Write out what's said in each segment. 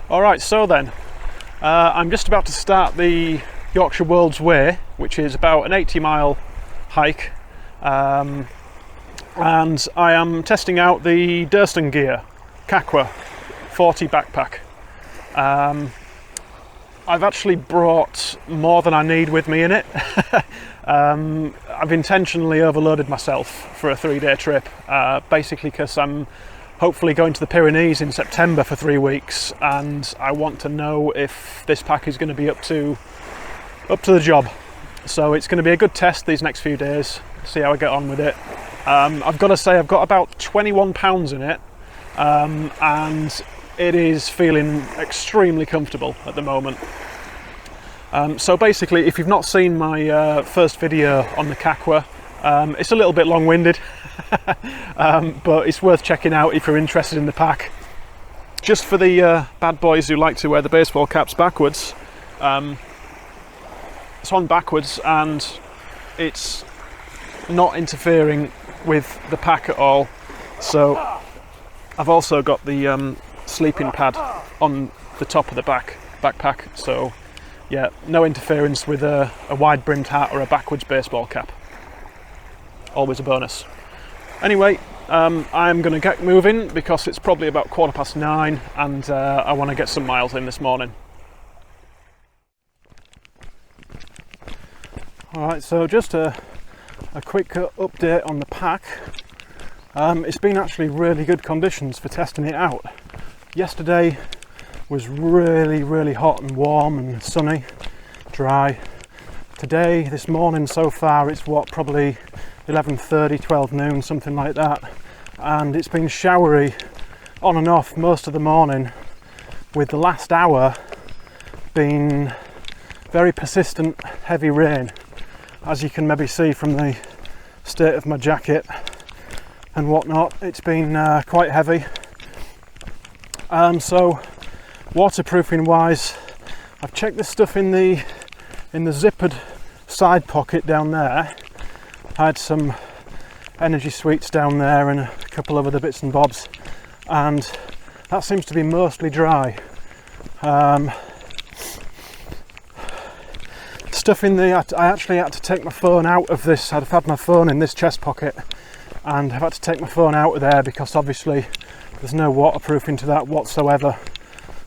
Alright, so then, I'm just about to start the Yorkshire Wolds way, which is about an 80-mile hike, and I am testing out the Durston Gear Kakwa 40 backpack. I've actually brought more than I need with me in it. I've intentionally overloaded myself for a 3-day trip, basically because I'm hopefully going to the Pyrenees in September for 3 weeks, and I want to know if this pack is going to be up to the job. So it's going to be a good test these next few days, see how I get on with it. I've got to say I've got about 21 pounds in it, and it is feeling extremely comfortable at the moment. So basically, if you've not seen my first video on the Kakwa, it's a little bit long-winded, but it's worth checking out if you're interested in the pack. Just for the bad boys who like to wear the baseball caps backwards, it's on backwards and it's not interfering with the pack at all. So I've also got the sleeping pad on the top of the backpack, so yeah, no interference with a wide-brimmed hat or a backwards baseball cap. Always a bonus. Anyway, I'm going to get moving because it's probably about 9:15 and I want to get some miles in this morning. Alright, so just a quick update on the pack. It's been actually really good conditions for testing it out. Yesterday was really hot and warm and sunny, dry. Today, this morning so far, it's probably 11:30, 12 noon, something like that, and it's been showery on and off most of the morning, with the last hour being very persistent heavy rain, as you can maybe see from the state of my jacket and whatnot. It's been quite heavy. So waterproofing wise, I've checked this stuff in the zippered side pocket down there. I had some energy sweets down there and a couple of other bits and bobs, and that seems to be mostly dry. Stuff in the, I actually had to take my phone out of this. I've had my phone in this chest pocket and I've had to take my phone out of there because obviously there's no waterproofing to that whatsoever,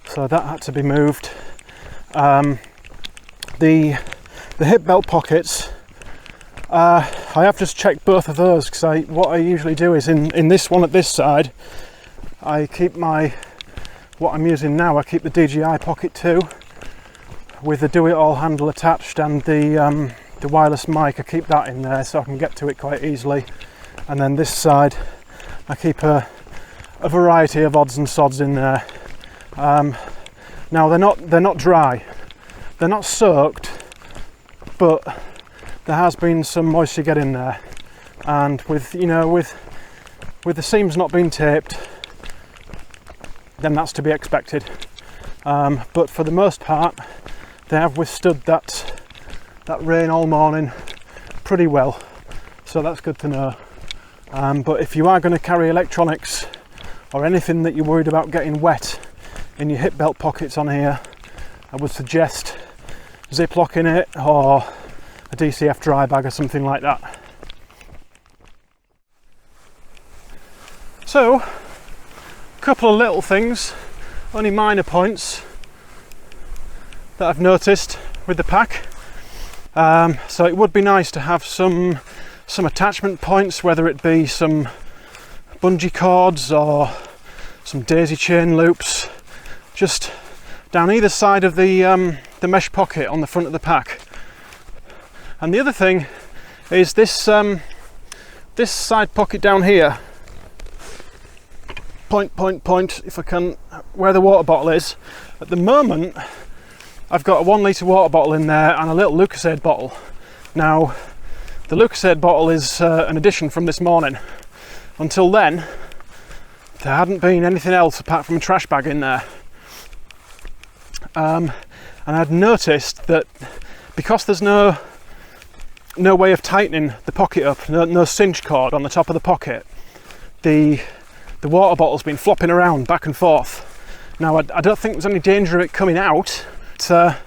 so that had to be moved. The hip belt pockets, I have just checked both of those, because what I usually do is in this one at this side, I keep what I'm using now, I keep the DJI Pocket 2 with the do-it-all handle attached, and the wireless mic, I keep that in there so I can get to it quite easily. And then this side, I keep a variety of odds and sods in there. Now they're not dry, they're not soaked, but there has been some moisture get in there, and with the seams not being taped, then that's to be expected. But for the most part, they have withstood that rain all morning pretty well, so that's good to know. But if you are going to carry electronics or anything that you're worried about getting wet in your hip belt pockets on here, I would suggest ziplocking it or a DCF dry bag or something like that. So, a couple of little things, only minor points that I've noticed with the pack. So it would be nice to have some attachment points, whether it be some bungee cords or some daisy chain loops, just down either side of the mesh pocket on the front of the pack. And the other thing is this side pocket down here, point, if I can, where the water bottle is. At the moment, I've got a 1 litre water bottle in there and a little Lucozade bottle. Now, the Lucozade bottle is an addition from this morning. Until then, there hadn't been anything else apart from a trash bag in there. And I'd noticed that because there's no way of tightening the pocket up, no cinch cord on the top of the pocket, the water bottle's been flopping around back and forth Now I don't think there's any danger of it coming out, but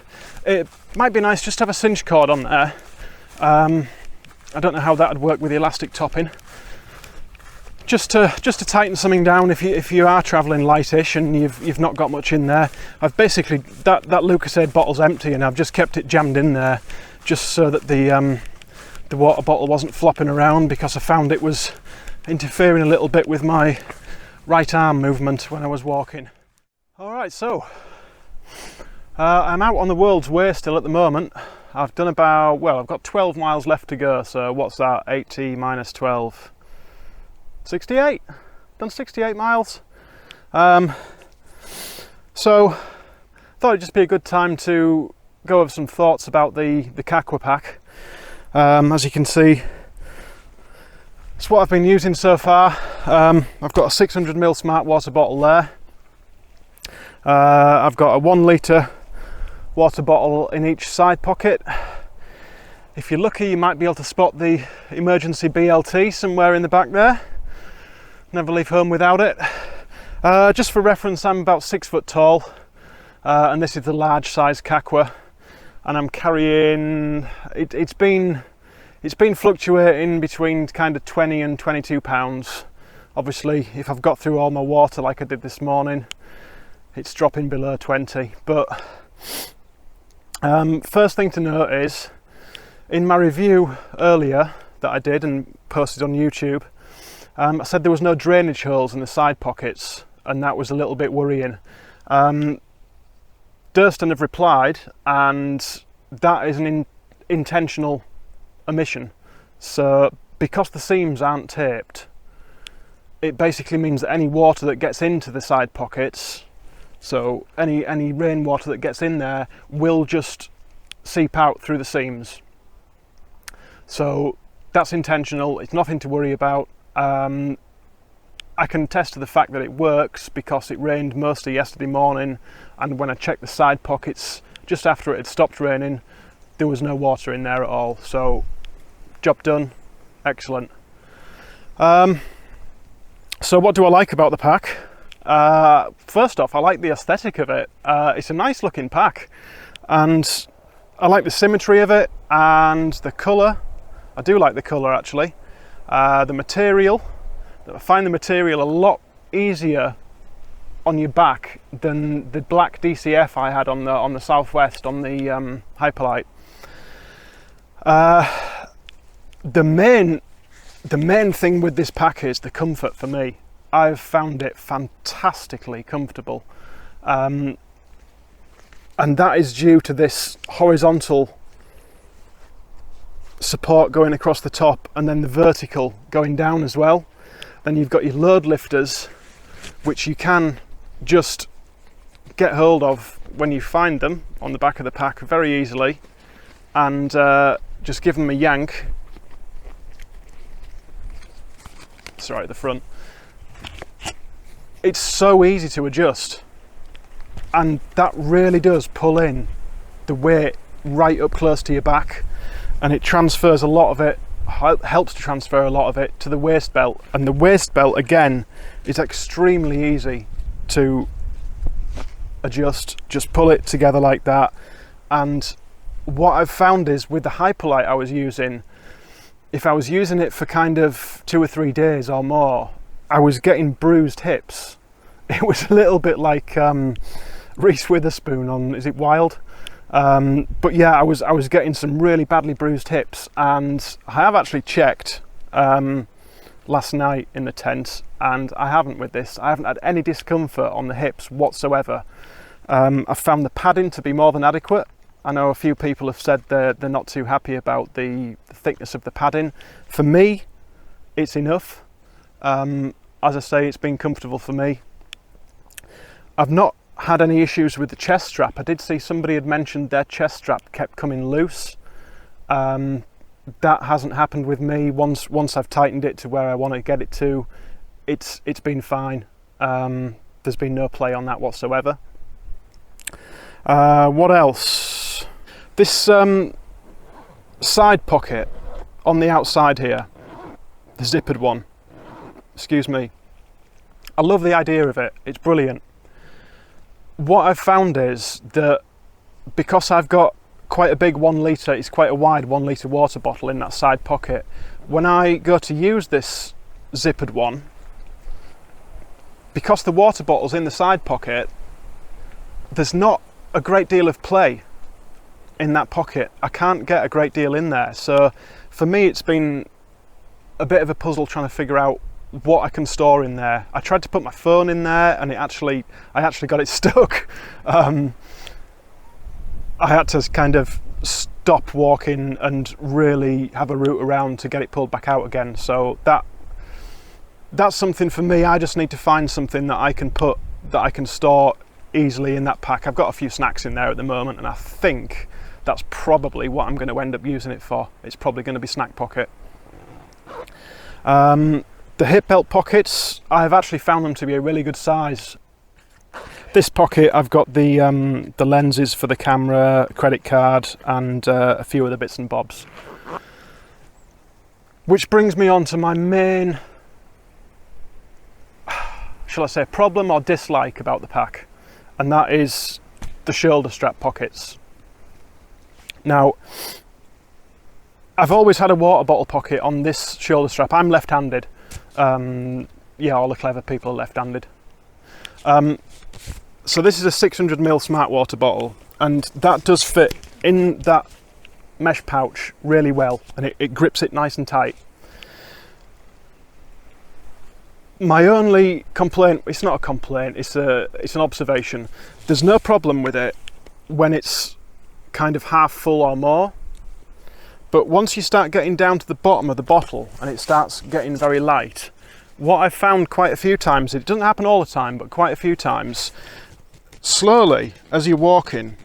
it might be nice just to have a cinch cord on there. I don't know how that would work with the elastic topping. Just to tighten something down if you are travelling lightish and you've not got much in there. I've basically, that Lucasade bottle's empty and I've just kept it jammed in there just so that the water bottle wasn't flopping around, because I found it was interfering a little bit with my right arm movement when I was walking. Alright, so I'm out on the Wolds Way still at the moment. I've done about, well, I've got 12 miles left to go, so what's that, 80 minus 12? 68? Done 68 miles. So, thought it'd just be a good time to go over some thoughts about the Kakwa pack. As you can see, it's what I've been using so far. I've got a 600ml smart water bottle there. I've got a 1 litre water bottle in each side pocket. If you're lucky, you might be able to spot the emergency BLT somewhere in the back there. Never leave home without it. Just for reference, I'm about 6 foot tall, and this is the large size Kakwa, and I'm carrying, it's been fluctuating between kind of 20 and 22 pounds. Obviously, if I've got through all my water like I did this morning, it's dropping below 20. But first thing to note is, in my review earlier that I did and posted on YouTube, I said there was no drainage holes in the side pockets, and that was a little bit worrying. Durston have replied, and that is an intentional omission. So because the seams aren't taped, it basically means that any water that gets into the side pockets, so any rainwater that gets in there, will just seep out through the seams. So that's intentional, it's nothing to worry about. I can attest to the fact that it works because it rained most of yesterday morning, and when I checked the side pockets just after it had stopped raining, there was no water in there at all. So job done, excellent. So what do I like about the pack? First off, I like the aesthetic of it. It's a nice looking pack, and I like the symmetry of it and the colour. I do like the colour actually. The material, I find the material a lot easier on your back than the black DCF I had on the Southwest, on the Hyperlite. The main thing with this pack is the comfort for me. I've found it fantastically comfortable, and that is due to this horizontal support going across the top and then the vertical going down as well. Then you've got your load lifters, which you can just get hold of when you find them on the back of the pack very easily, and just give them a yank. Sorry, at the front. It's so easy to adjust, and that really does pull in the weight right up close to your back, and it transfers a lot of it, helps to transfer a lot of it to the waist belt. And the waist belt again is extremely easy to adjust. Just pull it together like that. And what I've found is, with the Hyperlite I was using, if I was using it for kind of 2 or 3 days or more, I was getting bruised hips. It was a little bit like Reese Witherspoon on, is it Wild? But yeah, I was getting some really badly bruised hips, and I have actually checked last night in the tent, and I haven't with this. I haven't had any discomfort on the hips whatsoever. I've found the padding to be more than adequate. I know a few people have said they're not too happy about the thickness of the padding. For me, it's enough. As I say, it's been comfortable for me. I've not had any issues with the chest strap. I did see somebody had mentioned their chest strap kept coming loose. That hasn't happened with me. Once I've tightened it to where I want to get it to, it's been fine. There's been no play on that whatsoever. What else? This side pocket on the outside here, the zippered one, excuse me, I love the idea of it. It's brilliant. what I've found is that because I've got quite a big 1 litre, it's quite a wide 1 litre water bottle in that side pocket, when I go to use this zippered one, because the water bottle's in the side pocket, there's not a great deal of play in that pocket. I can't get a great deal in there. So for me, it's been a bit of a puzzle trying to figure out what I can store in there. I tried to put my phone in there and I actually got it stuck. I had to kind of stop walking and really have a route around to get it pulled back out again. So that's something for me. I just need to find something that I can store easily in that pack. I've got a few snacks in there at the moment, and I think that's probably what I'm going to end up using it for. It's probably going to be snack pocket. The hip belt pockets, I've actually found them to be a really good size. This pocket, I've got the lenses for the camera, credit card, and a few other bits and bobs. Which brings me on to my main, shall I say, problem or dislike about the pack, and that is the shoulder strap pockets. Now, I've always had a water bottle pocket on this shoulder strap. I'm left-handed. Yeah, all the clever people are left-handed. So this is a 600ml smart water bottle, and that does fit in that mesh pouch really well, and it grips it nice and tight. My only complaint, it's not a complaint, it's an observation. There's no problem with it when it's kind of half full or more, but once you start getting down to the bottom of the bottle and it starts getting very light, what I've found quite a few times, it doesn't happen all the time, but quite a few times, slowly as you're walking,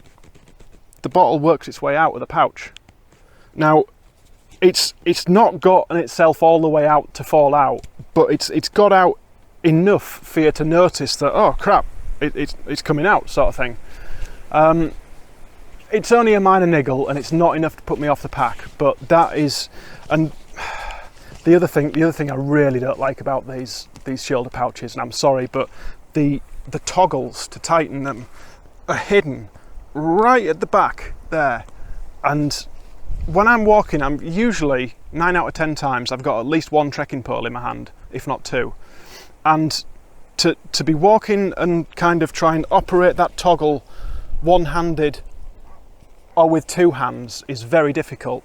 the bottle works its way out of the pouch. Now, it's not gotten itself all the way out to fall out, but it's got out enough for you to notice that, oh crap, it's coming out, sort of thing. It's only a minor niggle and it's not enough to put me off the pack, but that is, and the other thing I really don't like about these shoulder pouches, and I'm sorry, but the toggles to tighten them are hidden right at the back there, and when I'm walking, I'm usually 9 out of 10 times I've got at least one trekking pole in my hand, if not two, and to be walking and kind of try and operate that toggle one-handed or with two hands is very difficult.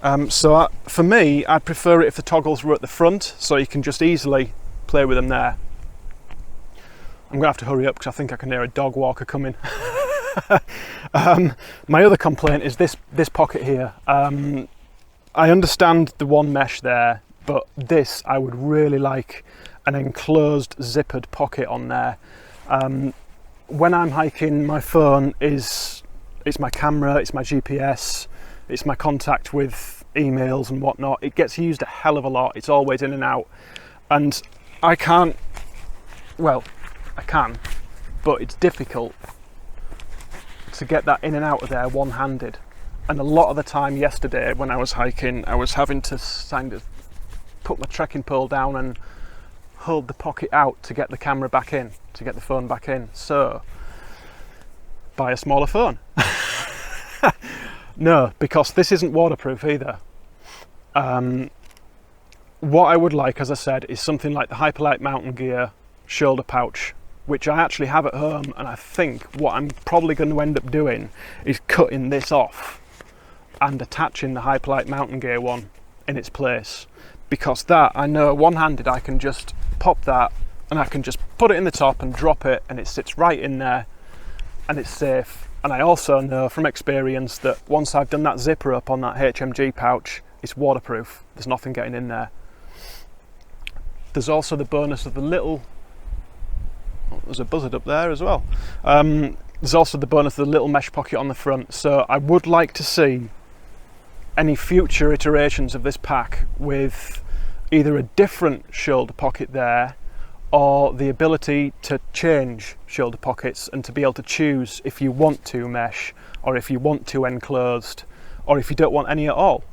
For me, I'd prefer it if the toggles were at the front, so you can just easily play with them there. I'm gonna have to hurry up because I think I can hear a dog walker coming. My other complaint is this pocket here. I understand the one mesh there, but this, I would really like an enclosed zippered pocket on there. When I'm hiking, my phone it's my camera, it's my GPS, it's my contact with emails and whatnot. It gets used a hell of a lot. It's always in and out, and I can, but it's difficult to get that in and out of there one-handed. And a lot of the time yesterday when I was hiking, I was having to kind of put my trekking pole down and hold the pocket out to get the camera back in, to get the phone back in. So, buy a smaller phone. No, because this isn't waterproof either. What I would like, as I said, is something like the Hyperlight Mountain Gear shoulder pouch, which I actually have at home, and I think what I'm probably going to end up doing is cutting this off and attaching the Hyperlight Mountain Gear one in its place, because that, I know one-handed I can just pop that and I can just put it in the top and drop it and it sits right in there and it's safe. And I also know from experience that once I've done that zipper up on that HMG pouch, it's waterproof. There's nothing getting in there. There's also the bonus of the little, there's a buzzard up there as well. There's also the bonus of the little mesh pocket on the front. So I would like to see any future iterations of this pack with either a different shoulder pocket there, or the ability to change shoulder pockets and to be able to choose if you want to mesh, or if you want to enclosed, or if you don't want any at all.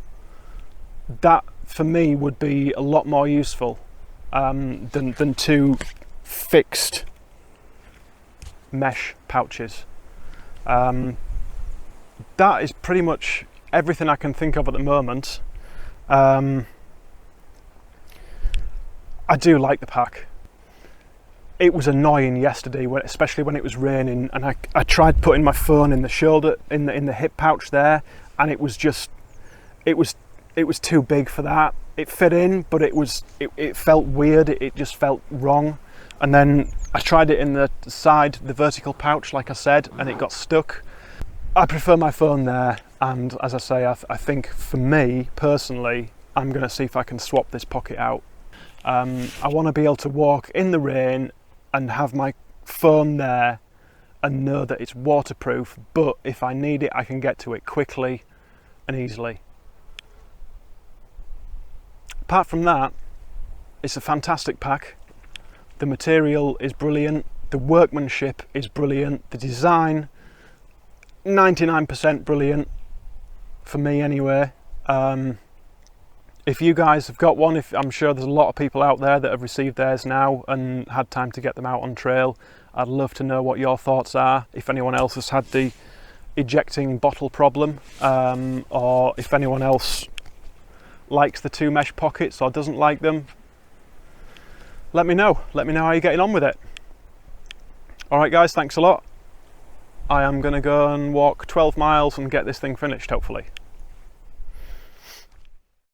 That for me would be a lot more useful than two fixed mesh pouches. That is pretty much everything I can think of at the moment. I do like the pack. It was annoying yesterday, especially when it was raining, and I tried putting my phone in the shoulder, in the hip pouch there, and it was too big for that. It fit in, but it felt weird. It just felt wrong. And then I tried it in the side, the vertical pouch, like I said, and it got stuck. I prefer my phone there, and as I say, I think for me personally, I'm going to see if I can swap this pocket out. I want to be able to walk in the rain and have my phone there and know that it's waterproof, but if I need it, I can get to it quickly and easily. Apart from that, it's a fantastic pack. The material is brilliant, the workmanship is brilliant, the design 99% brilliant for me anyway. If you guys have got one, I'm sure there's a lot of people out there that have received theirs now and had time to get them out on trail. I'd love to know what your thoughts are, if anyone else has had the ejecting bottle problem, or if anyone else likes the 2 mesh pockets or doesn't like them. Let me know how you're getting on with it. Alright guys, thanks a lot. I am going to go and walk 12 miles and get this thing finished, hopefully.